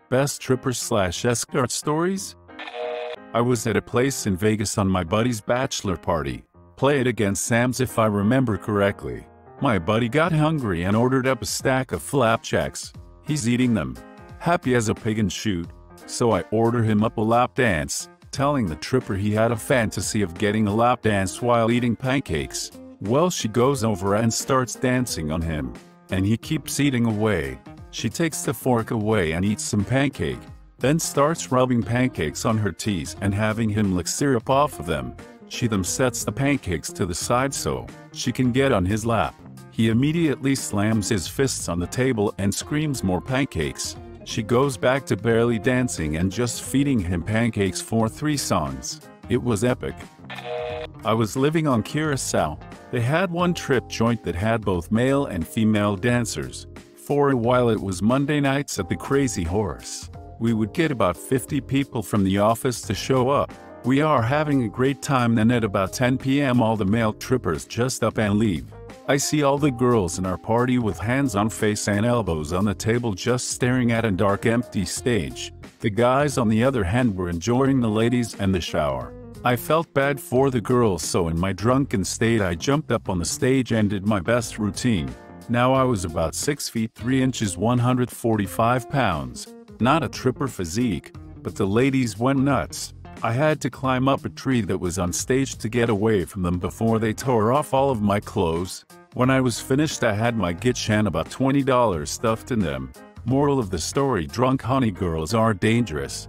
Best tripper/escort stories? I was at a place in Vegas on my buddy's bachelor party. Play it against Sam's if I remember correctly. My buddy got hungry and ordered up a stack of flapjacks. He's eating them, happy as a pig in shoot. So I order him up a lap dance, telling the tripper he had a fantasy of getting a lap dance while eating pancakes. Well, she goes over and starts dancing on him, and he keeps eating away. She takes the fork away and eats some pancake, then starts rubbing pancakes on her teeth and having him lick syrup off of them. She then sets the pancakes to the side so she can get on his lap. He immediately slams his fists on the table and screams more pancakes. She goes back to barely dancing and just feeding him pancakes for 3 songs. It was epic. I was living on Curacao. They had one trip joint that had both male and female dancers. For a while it was Monday nights at the Crazy Horse. We would get about 50 people from the office to show up. We are having a great time, then at about 10 p.m. all the male trippers just up and leave. I see all the girls in our party with hands on face and elbows on the table just staring at a dark empty stage. The guys on the other hand were enjoying the ladies and the shower. I felt bad for the girls, so in my drunken state I jumped up on the stage and did my best routine. Now I was about 6 feet 3 inches 145 pounds. Not a tripper physique, but the ladies went nuts. I had to climb up a tree that was on stage to get away from them before they tore off all of my clothes. When I was finished I had my gitch and about $20 stuffed in them. Moral of the story: drunk honey girls are dangerous.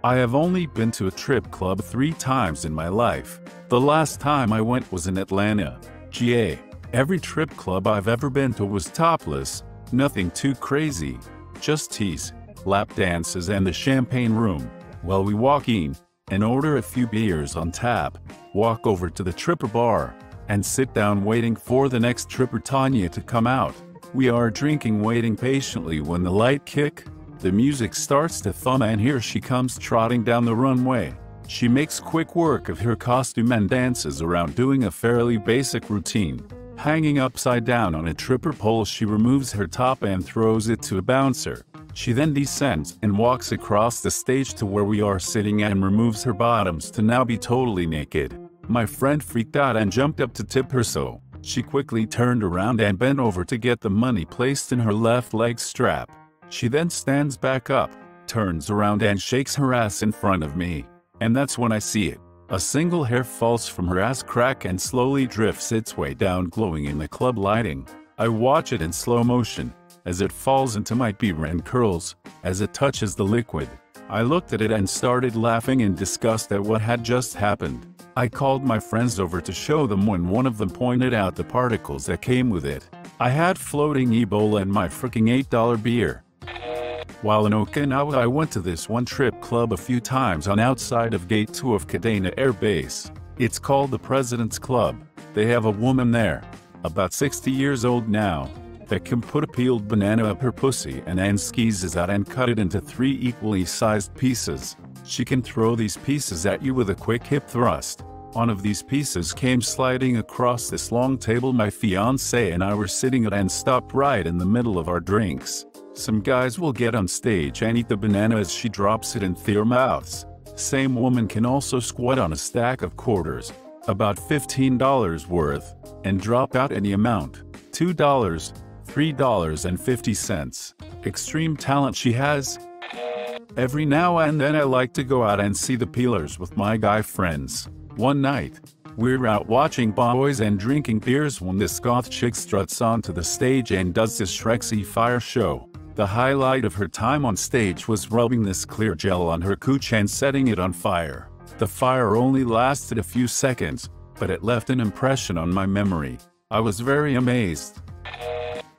I have only been to a trip club 3 times in my life. The last time I went was in Atlanta, GA. Every trip club I've ever been to was topless, nothing too crazy. Just tease, lap dances and the champagne room. Well, we walk in and order a few beers on tap, walk over to the tripper bar, and sit down waiting for the next tripper Tanya to come out. We are drinking, waiting patiently when the light kick, the music starts to thump, and here she comes trotting down the runway. She makes quick work of her costume and dances around doing a fairly basic routine. Hanging upside down on a tripper pole, she removes her top and throws it to a bouncer. She then descends and walks across the stage to where we are sitting and removes her bottoms to now be totally naked. My friend freaked out and jumped up to tip her, so she quickly turned around and bent over to get the money placed in her left leg strap. She then stands back up, turns around and shakes her ass in front of me. And that's when I see it. A single hair falls from her ass crack and slowly drifts its way down, glowing in the club lighting. I watch it in slow motion as it falls into my beer and curls as it touches the liquid. I looked at it and started laughing in disgust at what had just happened. I called my friends over to show them when one of them pointed out the particles that came with it. I had floating Ebola in my freaking $8 beer. While in Okinawa, I went to this one trip club a few times on outside of Gate 2 of Kadena Air Base. It's called the President's Club. They have a woman there, about 60 years old now, that can put a peeled banana up her pussy and then squeezes out and cut it into 3 equally sized pieces. She can throw these pieces at you with a quick hip thrust. One of these pieces came sliding across this long table my fiancé and I were sitting at and stopped right in the middle of our drinks. Some guys will get on stage and eat the banana as she drops it in their mouths. Same woman can also squat on a stack of quarters, about $15 worth, and drop out any amount, $2, $3.50. Extreme talent she has. Every now and then I like to go out and see the peelers with my guy friends. One night, we're out watching boys and drinking beers when this goth chick struts onto the stage and does this Shrexy fire show. The highlight of her time on stage was rubbing this clear gel on her cooch and setting it on fire. The fire only lasted a few seconds, but it left an impression on my memory. I was very amazed.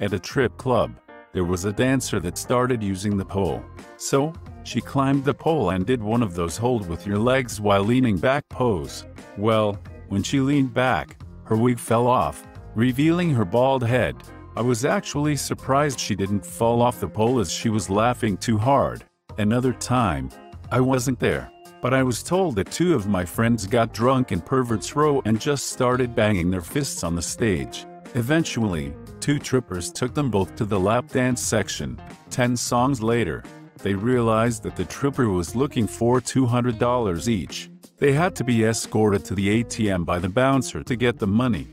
At a trip club, there was a dancer that started using the pole. So, she climbed the pole and did one of those hold with your legs while leaning back pose. Well, when she leaned back, her wig fell off, revealing her bald head. I was actually surprised she didn't fall off the pole as she was laughing too hard. Another time, I wasn't there, but I was told that 2 of my friends got drunk in Perverts Row and just started banging their fists on the stage. Eventually, 2 trippers took them both to the lap dance section. 10 songs later, They realized that the tripper was looking for $200 each. They had to be escorted to the ATM by the bouncer to get the money.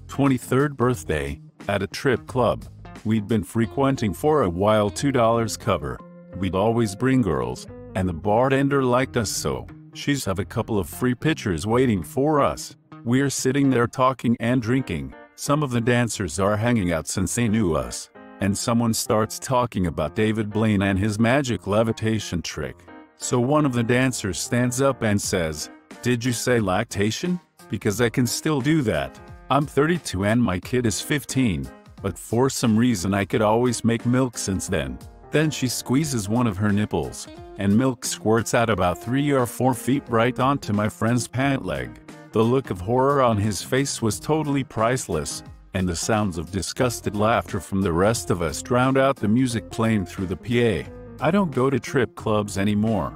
23rd birthday, at a strip club. We'd been frequenting for a while. $2 cover. We'd always bring girls, and the bartender liked us, so she's have a couple of free pitchers waiting for us. We're sitting there talking and drinking. Some of the dancers are hanging out since they knew us, and someone starts talking about David Blaine and his magic levitation trick. So one of the dancers stands up and says, "Did you say lactation? Because I can still do that. I'm 32 and my kid is 15, but for some reason I could always make milk since then." Then she squeezes one of her nipples, and milk squirts out about 3 or 4 feet right onto my friend's pant leg. The look of horror on his face was totally priceless, and the sounds of disgusted laughter from the rest of us drowned out the music playing through the PA. I don't go to strip clubs anymore.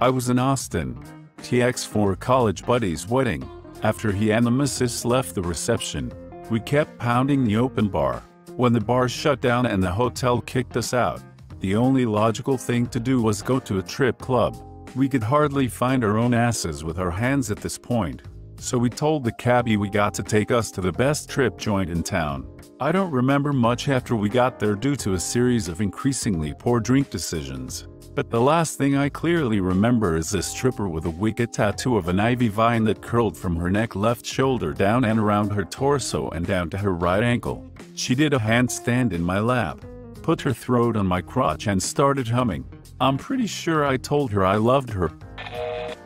I was in Austin, TX, for a college buddy's wedding. After he and the missus left the reception, we kept pounding the open bar. When the bar shut down and the hotel kicked us out, the only logical thing to do was go to a strip club. We could hardly find our own asses with our hands at this point, so we told the cabbie we got to take us to the best strip joint in town. I don't remember much after we got there due to a series of increasingly poor drink decisions, but the last thing I clearly remember is a stripper with a wicked tattoo of an ivy vine that curled from her neck left shoulder down and around her torso and down to her right ankle. She did a handstand in my lap, put her throat on my crotch and started humming. I'm pretty sure I told her I loved her.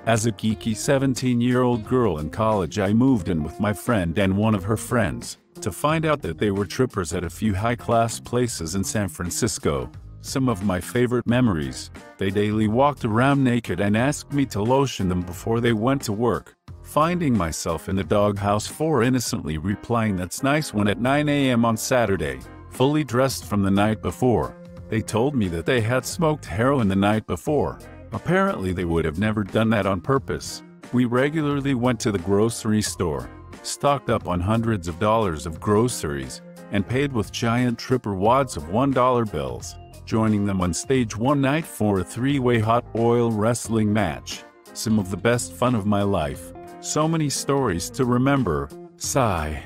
As a geeky 17-year-old girl in college, I moved in with my friend and one of her friends to find out that they were trippers at a few high-class places in San Francisco. Some of my favorite memories: they daily walked around naked and asked me to lotion them before they went to work. Finding myself in the doghouse for innocently replying "that's nice" when at 9 a.m. on Saturday, fully dressed from the night before. They told me that they had smoked heroin the night before. Apparently they would have never done that on purpose. We regularly went to the grocery store, stocked up on hundreds of dollars of groceries, and paid with giant tripper wads of $1 bills, joining them on stage one night for a 3-way hot oil wrestling match. Some of the best fun of my life. So many stories to remember. Sigh.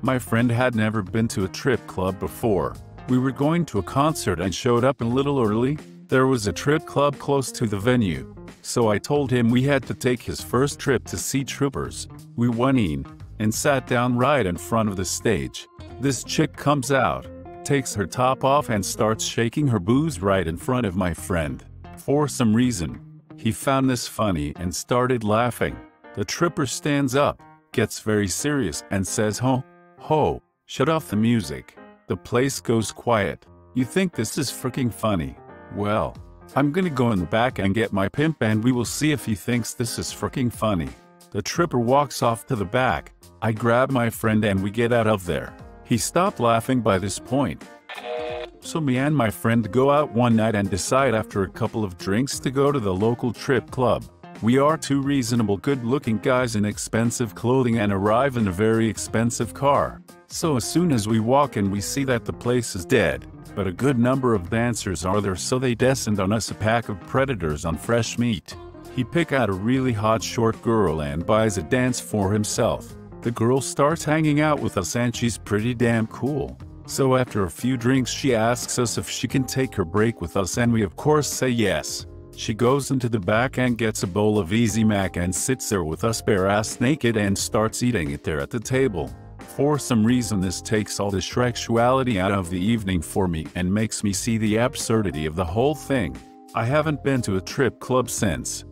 My friend had never been to a strip club before. We were going to a concert and showed up a little early. There was a strip club close to the venue, so I told him we had to take his first trip to see strippers. We went in and sat down right in front of the stage. This chick comes out, takes her top off and starts shaking her boobs right in front of my friend. For some reason, he found this funny and started laughing. The tripper stands up, gets very serious and says, Ho, shut off the music." The place goes quiet. You think this is freaking funny? Well, I'm gonna go in the back and get my pimp and we will see if he thinks this is freaking funny. The tripper walks off to the back. I grab my friend and we get out of there. He stopped laughing by this point. So me and my friend go out one night and decide after a couple of drinks to go to the local strip club. We are two reasonable good-looking guys in expensive clothing and arrive in a very expensive car. So as soon as we walk in, we see that the place is dead, but a good number of dancers are there, so they descend on us a pack of predators on fresh meat. He pick out a really hot short girl and buys a dance for himself. The girl starts hanging out with us and she's pretty damn cool. So after a few drinks she asks us if she can take her break with us, and we of course say yes. She goes into the back and gets a bowl of Easy Mac and sits there with us bare-ass naked and starts eating it there at the table. For some reason this takes all the sexuality out of the evening for me and makes me see the absurdity of the whole thing. I haven't been to a strip club since.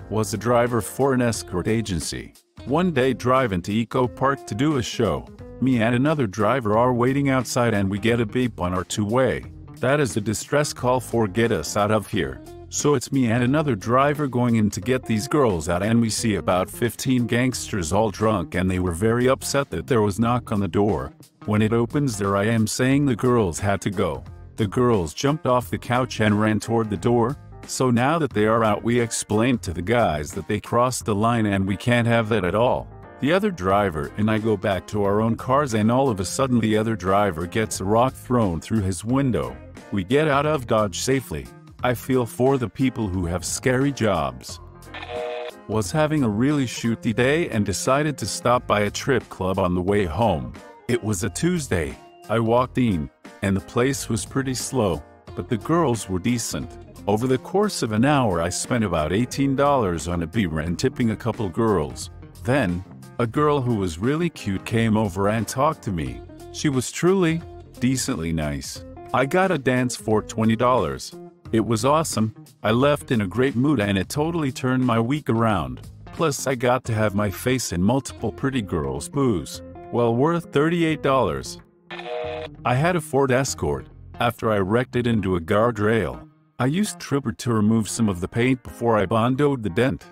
Was a driver for an escort agency. One day driving to Eco Park to do a show. Me and another driver are waiting outside and we get a beep on our two-way. That is a distress call for "get us out of here." So it's me and another driver going in to get these girls out, and we see about 15 gangsters all drunk, and they were very upset that there was a knock on the door. When it opens, there I am saying the girls had to go. The girls jumped off the couch and ran toward the door. So now that they are out, we explained to the guys that they crossed the line and we can't have that at all. the other driver and I go back to our own cars, and all of a sudden the other driver gets a rock thrown through his window. We get out of Dodge safely. I feel for the people who have scary jobs. Was having a really shooty day and decided to stop by a strip club on the way home. It was a Tuesday. I walked in, and the place was pretty slow, but the girls were decent. Over the course of an hour I spent about $18 on a beer and tipping a couple girls. Then, a girl who was really cute came over and talked to me. She was truly, decently nice. I got a dance for $20. It was awesome. I left in a great mood and it totally turned my week around. Plus I got to have my face in multiple pretty girls' booze. Well worth $38. I had a Ford Escort. After I wrecked it into a guardrail, I used Tripper to remove some of the paint before I bondoed the dent.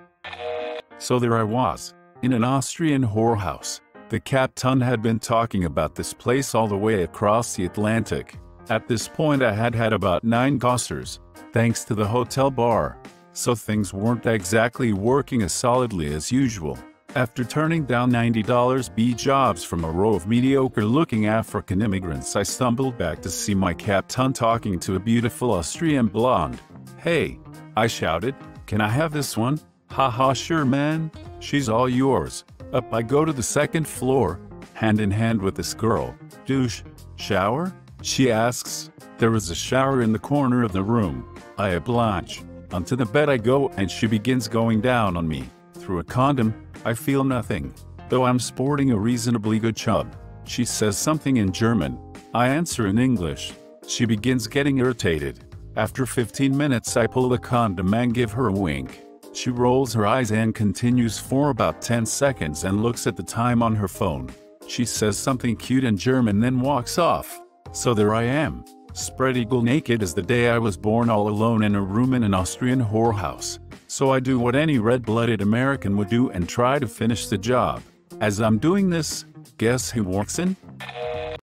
So there I was, in an Austrian whorehouse. The captain had been talking about this place all the way across the Atlantic. At this point I had had about 9 gossers, thanks to the hotel bar, so things weren't exactly working as solidly as usual. After turning down $90 B jobs from a row of mediocre-looking African immigrants, I stumbled back to see my captain talking to a beautiful Austrian blonde. "Hey," I shouted, "can I have this one?" "Haha, sure man, she's all yours." Up I go to the second floor, hand in hand with this girl. "Douche, shower?" she asks. There is a shower in the corner of the room. I oblige. Onto the bed I go and she begins going down on me. Through a condom, I feel nothing, though I'm sporting a reasonably good chub. She says something in German. I answer in English. She begins getting irritated. After 15 minutes I pull the condom and give her a wink. She rolls her eyes and continues for about 10 seconds and looks at the time on her phone. She says something cute in German then walks off. So there I am, spread eagle naked as the day I was born, all alone in a room in an Austrian whorehouse. So I do what any red-blooded American would do and try to finish the job. As I'm doing this, guess who walks in?